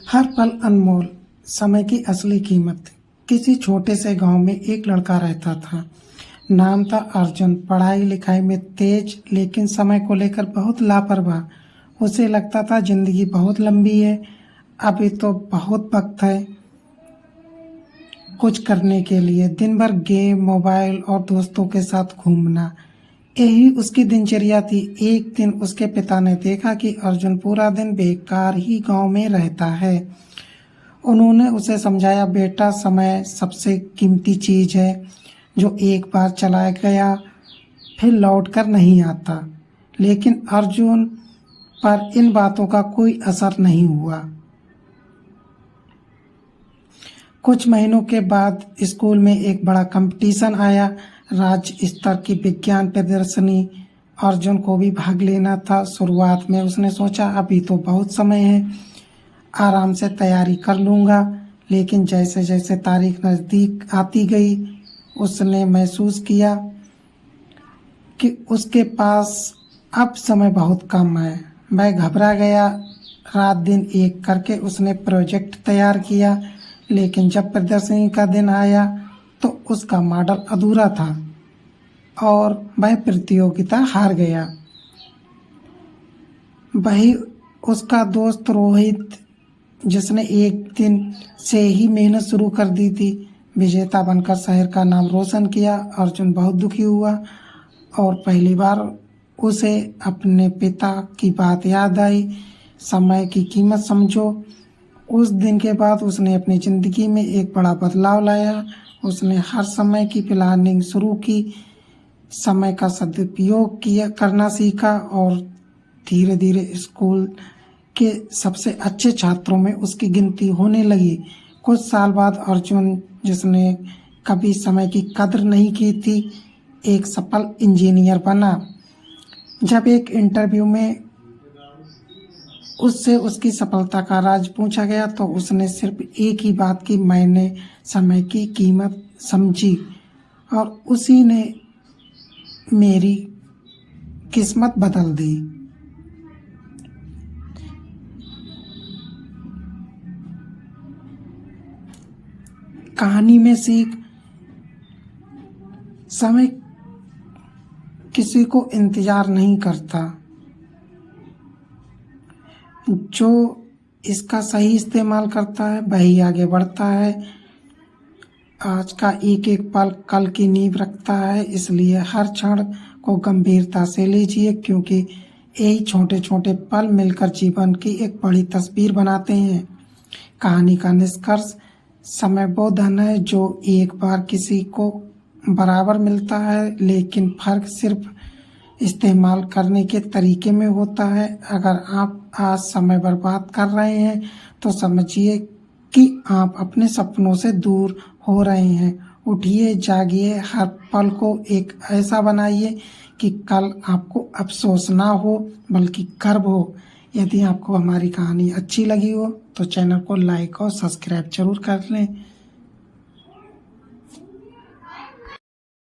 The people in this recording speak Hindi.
हर पल अनमोल, समय की असली कीमत। किसी छोटे से गांव में एक लड़का रहता था। नाम था अर्जुन। पढ़ाई लिखाई में तेज, लेकिन समय को लेकर बहुत लापरवाह। उसे लगता था जिंदगी बहुत लंबी है, अभी तो बहुत वक्त है कुछ करने के लिए। दिन भर गेम, मोबाइल और दोस्तों के साथ घूमना, यही उसकी दिनचर्या थी। एक दिन उसके पिता ने देखा कि अर्जुन पूरा दिन बेकार ही गांव में रहता है। उन्होंने उसे समझाया, बेटा, समय सबसे कीमती चीज है जो एक बार चला गया फिर लौट कर नहीं आता। लेकिन अर्जुन पर इन बातों का कोई असर नहीं हुआ। कुछ महीनों के बाद स्कूल में एक बड़ा कंपटीशन आया, राज्य स्तर की विज्ञान प्रदर्शनी। अर्जुन को भी भाग लेना था। शुरुआत में उसने सोचा, अभी तो बहुत समय है, आराम से तैयारी कर लूँगा। लेकिन जैसे जैसे तारीख नज़दीक आती गई, उसने महसूस किया कि उसके पास अब समय बहुत कम है। वह घबरा गया। रात दिन एक करके उसने प्रोजेक्ट तैयार किया, लेकिन जब प्रदर्शनी का दिन आया तो उसका मॉडल अधूरा था और वह प्रतियोगिता हार गया। वही उसका दोस्त रोहित, जिसने एक दिन से ही मेहनत शुरू कर दी थी, विजेता बनकर शहर का नाम रोशन किया। अर्जुन बहुत दुखी हुआ और पहली बार उसे अपने पिता की बात याद आई, समय की कीमत समझो। उस दिन के बाद उसने अपनी ज़िंदगी में एक बड़ा बदलाव लाया। उसने हर समय की प्लानिंग शुरू की, समय का सदुपयोग किया करना सीखा और धीरे धीरे स्कूल के सबसे अच्छे छात्रों में उसकी गिनती होने लगी। कुछ साल बाद अर्जुन, जिसने कभी समय की कदर नहीं की थी, एक सफल इंजीनियर बना। जब एक इंटरव्यू में उससे उसकी सफलता का राज पूछा गया तो उसने सिर्फ एक ही बात की, मैंने समय की कीमत समझी और उसी ने मेरी किस्मत बदल दी। कहानी में सीख, समय किसी को इंतजार नहीं करता, जो इसका सही इस्तेमाल करता है वही आगे बढ़ता है। आज का एक एक पल कल की नींव रखता है, इसलिए हर क्षण को गंभीरता से लीजिए, क्योंकि यही छोटे छोटे पल मिलकर जीवन की एक बड़ी तस्वीर बनाते हैं। कहानी का निष्कर्ष, समय वो धन है जो एक बार किसी को बराबर मिलता है, लेकिन फर्क सिर्फ इस्तेमाल करने के तरीके में होता है। अगर आप आज समय बर्बाद कर रहे हैं तो समझिए कि आप अपने सपनों से दूर हो रहे हैं। उठिए, जागिए, हर पल को एक ऐसा बनाइए कि कल आपको अफसोस ना हो बल्कि गर्व हो। यदि आपको हमारी कहानी अच्छी लगी हो तो चैनल को लाइक और सब्सक्राइब जरूर कर लें।